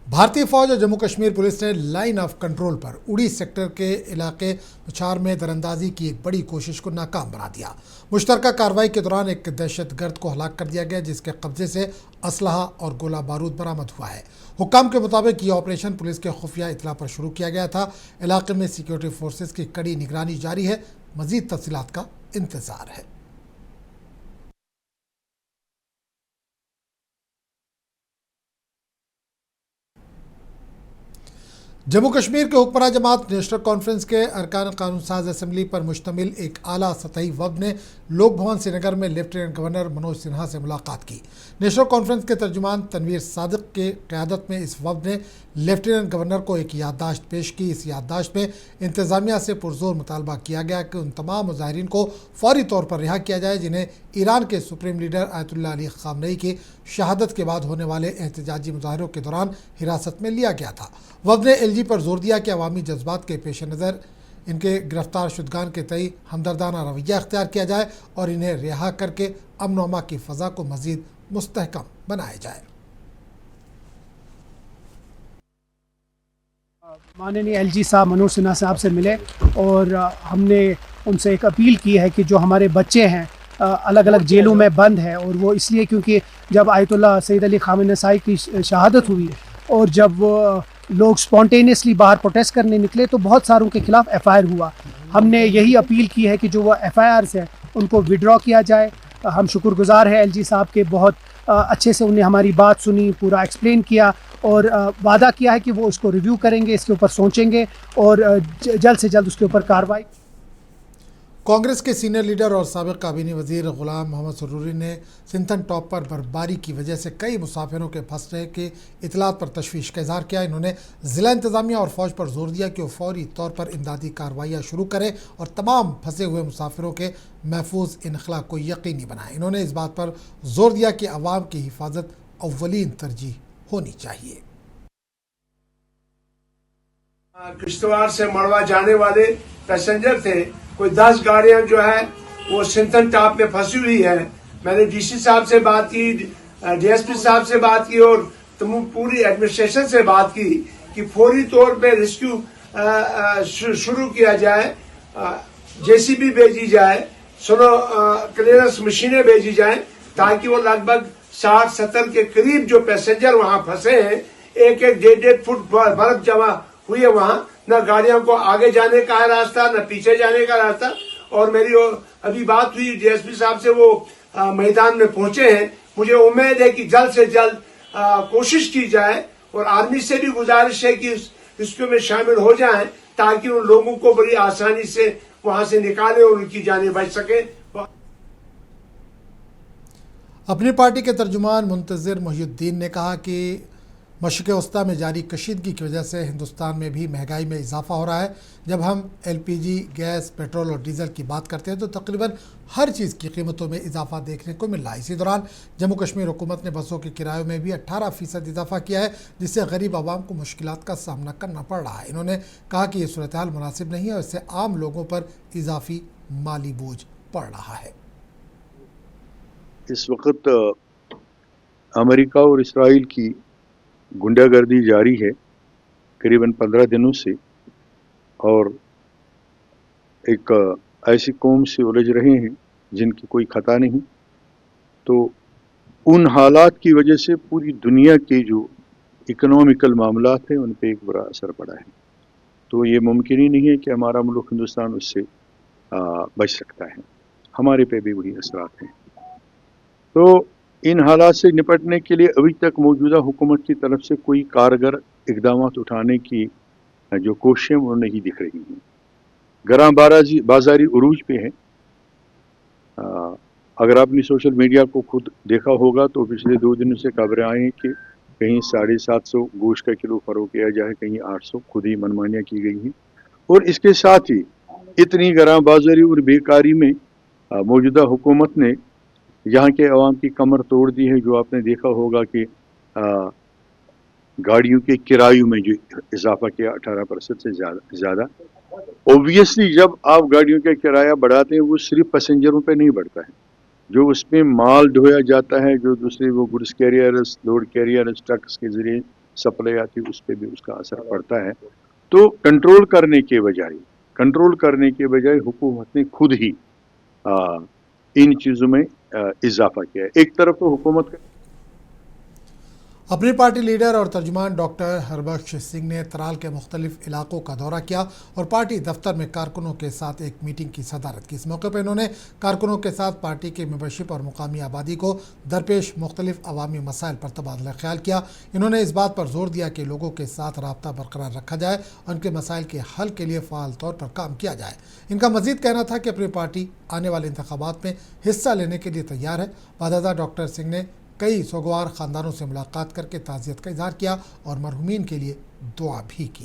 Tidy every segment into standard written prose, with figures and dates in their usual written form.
भारतीय फौज और जम्मू कश्मीर पुलिस ने लाइन ऑफ कंट्रोल पर उड़ी सेक्टर के इलाके पुछार में दरअंदाजी की एक बड़ी कोशिश को नाकाम बना दिया। मुश्तरका कार्रवाई के दौरान एक दहशतगर्द को हलाक कर दिया गया, जिसके कब्जे से असलहा और गोला बारूद बरामद हुआ है। हुक्काम के मुताबिक ये ऑपरेशन पुलिस के खुफिया इतला पर शुरू किया गया था। इलाके में सिक्योरिटी फोर्सेज की कड़ी निगरानी जारी है। मजीद तफसीलात का इंतजार है। जम्मू कश्मीर के हुक्मरान जमात नेशनल कॉन्फ्रेंस के अरकान कानून साज असम्बली पर मुश्तमिल एक आला सतही वफद ने लोक भवन श्रीनगर में लेफ्टिनेंट गवर्नर मनोज सिन्हा से मुलाकात की। नेशनल कॉन्फ्रेंस के तर्जुमान तनवीर सादिक के क़यादत में इस वफद ने लेफ्टिनेंट गवर्नर को एक याददाश्त पेश की। इस याददाश्त में इंतज़ामिया से पुरजोर मुतालबा किया गया कि उन तमाम मुजाहिरीन को फौरी तौर पर रिहा किया जाए जिन्हें ईरान के सुप्रीम लीडर आयतुल्लाह अली ख़ामनेई की शहादत के बाद होने वाले एहतजाजी मुजाहरों के दौरान हिरासत में लिया गया था। वफद ने एलजी पर जोर दिया कि अवामी जज्बात के पेश नज़र इनके गिरफ्तार शुदगान के तई हमदर्दाना रवैया अख्तियार किया जाए और इन्हें रिहा करके अमन अमा की फ़ज़ा को मज़ीद मुस्तहकम बनाया जाए। माननीय एलजी साहब मनोज सिन्हा साहब से मिले और हमने उनसे एक अपील की है कि जो हमारे बच्चे हैं अलग अलग जेलों में बंद है, और वो इसलिए क्योंकि जब आयतुल्लाह सैयद अली ख़ामेनेई की शहादत हुई और जब लोग स्पॉन्टेनियसली बाहर प्रोटेस्ट करने निकले तो बहुत सारों के खिलाफ एफआईआर हुआ। हमने यही अपील की है कि जो वो एफआईआर्स हैं उनको विड्रॉ किया जाए। हम शुक्रगुजार हैं एलजी साहब के, बहुत अच्छे से उन्हें हमारी बात सुनी, पूरा एक्सप्लेन किया और वादा किया है कि वो उसको रिव्यू करेंगे, इसके ऊपर सोचेंगे और जल्द से जल्द उसके ऊपर कार्रवाई। कांग्रेस के सीनियर लीडर और साबिक काबीनी वजीर गुलाम मोहम्मद सरूरी ने सिंथन टॉप पर बर्फबारी की वजह से कई मुसाफिरों के फंसने के इतलात पर तशवीश का इजहार किया। इन्होंने ज़िला इंतज़ामिया और फौज पर जोर दिया कि वो फौरी तौर पर इमदादी कार्रवाइयाँ शुरू करें और तमाम फंसे हुए मुसाफिरों के महफूज इनखला को यकीनी बनाएं। इन्होंने इस बात पर जोर दिया कि अवाम की हिफाजत अव्वलीन तरजीह होनी चाहिए। किश्तवाड़ से मड़वा जाने वाले पैसेंजर थे, कोई 10 गाड़ियां जो है वो सिंथन टॉप में फंसी हुई है। मैंने डीसी साहब से बात की, डीएसपी साहब से बात की और पूरी एडमिनिस्ट्रेशन से बात की कि फौरी तौर पे रेस्क्यू शुरू किया जाए, जेसीबी भेजी जाए, सोनो क्लियरेंस मशीनें भेजी जाए ताकि वो लगभग 60-70 के करीब जो पैसेंजर वहां फंसे हैं, 1-1 फुट बर्फ जमा हुई है वहां, न गाड़ियों को आगे जाने का रास्ता न पीछे जाने का रास्ता। और मेरी अभी बात हुई डीएसपी साहब से, वो मैदान में पहुंचे हैं। मुझे उम्मीद है कि जल्द से जल्द कोशिश की जाए और आर्मी से भी गुजारिश है कि इसमें शामिल हो जाएं ताकि उन लोगों को बड़ी आसानी से वहां से निकाले और उनकी जानें बच सके। अपनी पार्टी के तर्जुमान मुंतज़िर मोहिउद्दीन ने कहा कि मशरिक़ वस्ता में जारी कशीदगी की वजह से हिंदुस्तान में भी महंगाई में इजाफा हो रहा है। जब हम एलपीजी, गैस, पेट्रोल और डीजल की बात करते हैं तो तकरीबन हर चीज़ की कीमतों में इजाफा देखने को मिल रहा है। इसी दौरान जम्मू कश्मीर हुकूमत ने बसों के किरायों में भी 18% इजाफा किया है, जिससे गरीब आवाम को मुश्किलात का सामना करना पड़ रहा है। इन्होंने कहा कि ये सूरत हाल मुनासिब नहीं है और इससे आम लोगों पर इजाफी माली बोझ पड़ रहा है। इस वक्त अमेरिका और इसराइल की गुंडागर्दी जारी है करीबन 15 दिनों से, और एक ऐसी कौम से उलझ रहे हैं जिनकी कोई खता नहीं। तो उन हालात की वजह से पूरी दुनिया के जो इकोनॉमिकल मामलात हैं उन पे एक बुरा असर पड़ा है। तो ये मुमकिन ही नहीं है कि हमारा मुल्क हिंदुस्तान उससे बच सकता है, हमारे पे भी वही असरात हैं। तो इन हालात से निपटने के लिए अभी तक मौजूदा हुकूमत की तरफ से कोई कारगर इकदाम उठाने की जो कोशिशें वो नहीं दिख रही हैं। गरां बाजारी उरूज पे है। अगर आपने सोशल मीडिया को खुद देखा होगा तो पिछले 2 दिनों से खबरें आई हैं कि कहीं 750 गोश्त का किलो फरोख्त किया जाए, कहीं 800, खुद ही मनमानियाँ की गई हैं। और इसके साथ ही इतनी गरां बाजारी और बेकारी में मौजूदा हुकूमत ने यहाँ के अवाम की कमर तोड़ दी है। जो आपने देखा होगा कि गाड़ियों के किरायों में जो इजाफा किया 18% से ज़्यादा। ओब्वियसली जब आप गाड़ियों का किराया बढ़ाते हैं वो सिर्फ पैसेंजरों पे नहीं बढ़ता है, जो उसमें माल ढोया जाता है, जो दूसरे वो goods carriers, load carriers, trucks के ज़रिए सप्लाई आती है उस पर भी उसका असर पड़ता है। तो कंट्रोल करने के बजाय हुकूमत ने खुद ही इन चीज़ों में इजाफा किया है। एक तरफ तो हुकूमत का अपनी पार्टी लीडर और तर्जुमान डॉक्टर हरबख्श सिंह ने तराल के मुख्तलिफ इलाकों का दौरा किया और पार्टी दफ्तर में कारकुनों के साथ एक मीटिंग की सदारत की। इस मौके पर इन्होंने कारकुनों के साथ पार्टी की मेंबरशिप और मुकामी आबादी को दरपेश मुख्तलिफ अवामी मसाइल पर तबादला ख्याल किया। इन्होंने इस बात पर जोर दिया कि लोगों के साथ रब्ता बरकरार रखा जाए और उनके मसाइल के हल के लिए फ़ाल तौर पर काम किया जाए। इनका मजीद कहना था कि अपनी पार्टी आने वाले इंतखाबात में हिस्सा लेने के लिए तैयार है। वादादा डॉक्टर सिंह ने कई सोगवार ख़ानदानों से मुलाकात करके ताज़ियत का इजहार किया और मरहूमीन के लिए दुआ भी की।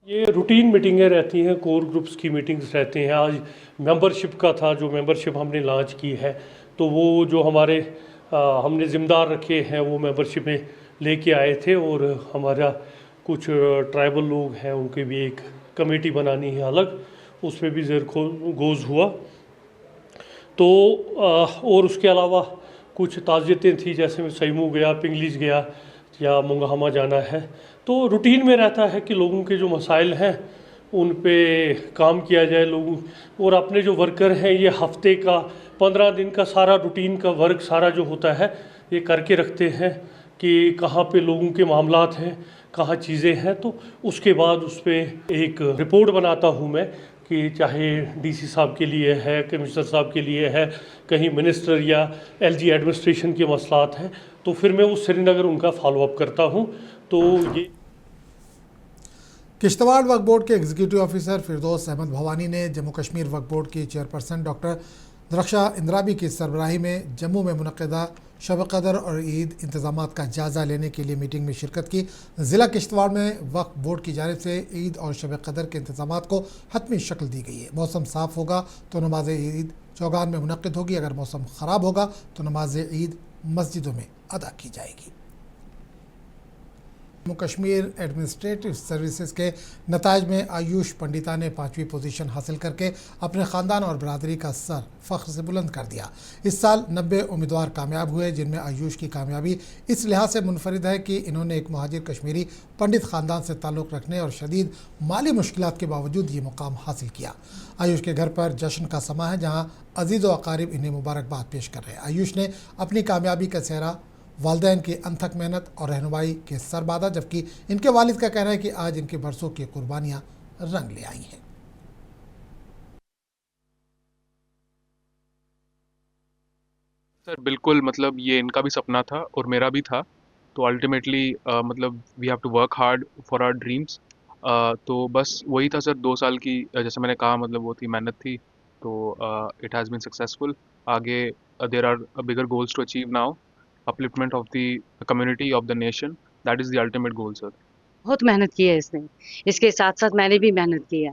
ये रूटीन मीटिंगें रहती हैं, कोर ग्रुप्स की मीटिंग्स रहती हैं। आज मेंबरशिप का था, जो मेंबरशिप हमने लॉन्च की है, तो वो जो हमारे हमने ज़िम्मेदार रखे हैं वो मेंबरशिप में लेके आए थे और हमारा कुछ ट्राइबल लोग हैं उनकी भी एक कमेटी बनानी है अलग, उस पर भी ज़ेर गोज़ हुआ। तो और उसके अलावा कुछ ताज़ियतें थी, जैसे सईमू गया, पिंगलीज गया या मुंगाहमा जाना है। तो रूटीन में रहता है कि लोगों के जो मसाइल हैं उन पे काम किया जाए लोगों, और अपने जो वर्कर हैं ये हफ्ते का 15 दिन का सारा रूटीन का वर्क सारा जो होता है ये करके रखते हैं कि कहाँ पे लोगों के मामलात हैं, कहाँ चीज़ें हैं। तो उसके बाद उस पर एक रिपोर्ट बनाता हूँ मैं कि चाहे डीसी साहब के लिए है, कमिश्नर साहब के लिए है, कहीं मिनिस्टर या एलजी एडमिनिस्ट्रेशन के मसलात हैं, तो फिर मैं उस श्रीनगर उनका फॉलोअप करता हूँ। तो ये किश्तवाड़ वक्फ बोर्ड के एग्जीक्यूटिव ऑफिसर फिरदौस अहमद भवानी ने जम्मू कश्मीर वक्फ बोर्ड की चेयरपर्सन डॉक्टर दरख्शा इंद्राबी की सरबराही में जम्मू में मुनक़दा शब कदर और ईद इंतज़ामात का जायज़ा लेने के लिए मीटिंग में शिरकत की। ज़िला किश्तवाड़ में वक्फ बोर्ड की जानिब से ईद और शब कदर के इंतज़ामात को हतमी शक्ल दी गई है। मौसम साफ़ होगा तो नमाज ईद चौगान में मुनक़िद होगी, अगर मौसम ख़राब होगा तो नमाज ईद मस्जिदों में अदा की जाएगी। जम्मू कश्मीर एडमिनिस्ट्रेटिव सर्विसेज के नताज में आयुष पंडिता ने 5वीं पोजीशन हासिल करके अपने ख़ानदान और बरदरी का सर फ़ख्र से बुलंद कर दिया। इस साल 90 उम्मीदवार कामयाब हुए, जिनमें आयुष की कामयाबी इस लिहाज से मुनफरिद है कि इन्होंने एक महाजिर कश्मीरी पंडित ख़ानदान से ताल्लुक़ रखने और शदीद माली मुश्किलात के बावजूद ये मुकाम हासिल किया। आयुष के घर पर जश्न का समा है, जहाँ अजीज़ व अकारिब इन्हें मुबारकबाद पेश कर रहे हैं। आयुष ने अपनी कामयाबी का सेहरा वालिदैन की अनथक मेहनत और रहनुमाई के सर बांधा, जबकि इनके वालिद का कहना है कि आज इनके बरसों की कुर्बानियां रंग ले आई हैं। सर बिल्कुल, मतलब ये इनका भी सपना था और मेरा भी था। तो अल्टीमेटली मतलब we have to work hard for our dreams. तो बस वही था सर, 2 साल की जैसे मैंने कहा मतलब वो थी, मेहनत थी। तो इट हैज़ बीन सक्सेसफुल। आगे there are bigger goals to achieve now, upliftment of the community of the nation, that is the ultimate goal sir. बहुत मेहनत की है इसने, इसके साथ साथ मैंने भी मेहनत की है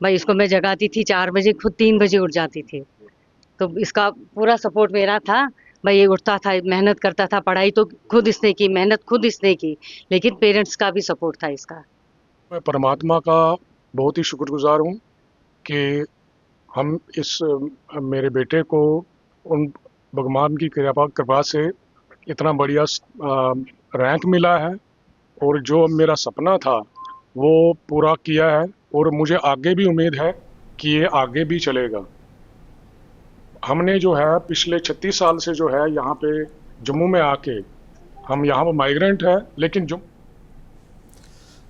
भाई। इसको मैं जगाती थी 4 बजे, खुद 3 बजे उठ जाती थी। तो इसका पूरा सपोर्ट मेरा था भाई। ये उठता था, मेहनत करता था, पढ़ाई तो खुद इसने की, मेहनत खुद इसने की, लेकिन पेरेंट्स का भी सपोर्ट था इसका। मैं परमात्मा का बहुत ही शुक्रगुजार हूँ कि हम इस मेरे बेटे को उन भगवान की कृपा से इतना बढ़िया रैंक मिला है, और जो मेरा सपना था वो पूरा किया है, और मुझे आगे भी उम्मीद है कि ये आगे भी चलेगा। हमने जो है पिछले 36 साल से जो है यहाँ पे जम्मू में आके, हम यहाँ पर माइग्रेंट है, लेकिन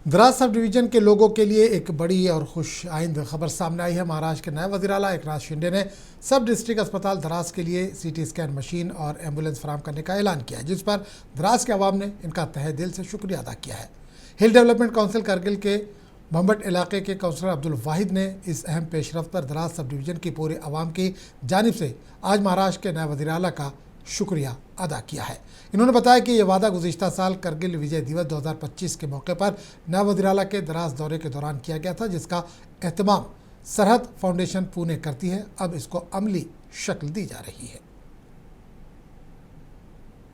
द्रास सब डिवीज़न के लोगों के लिए एक बड़ी और खुश आइंद खबर सामने आई है। महाराष्ट्र के नए वज़ीर आला एकनाथ शिंदे ने सब डिस्ट्रिक्ट अस्पताल द्रास के लिए CT स्कैन मशीन और एम्बुलेंस फराहम करने का ऐलान किया, जिस पर द्रास के अवाम ने इनका तहे दिल से शुक्रिया अदा किया है। हिल डेवलपमेंट काउंसिल करगिल के भंबट इलाके के काउंसलर अब्दुल वाहिद ने इस अहम पेशरफ पर द्रास सब डिवीज़न की पूरे अवाम की जानिब से आज महाराष्ट्र के नए वज़ीर आला का शुक्रिया अदा किया है। इन्होंने बताया कि ये वादा गुज़िश्ता साल करगिल विजय दिवस 2025 के मौके पर नए वज़ीर आला के द्रास दौरे के दौरान किया गया था, जिसका एहतमाम सरहद फाउंडेशन पुणे करती है। अब इसको अमली शक्ल दी जा रही है।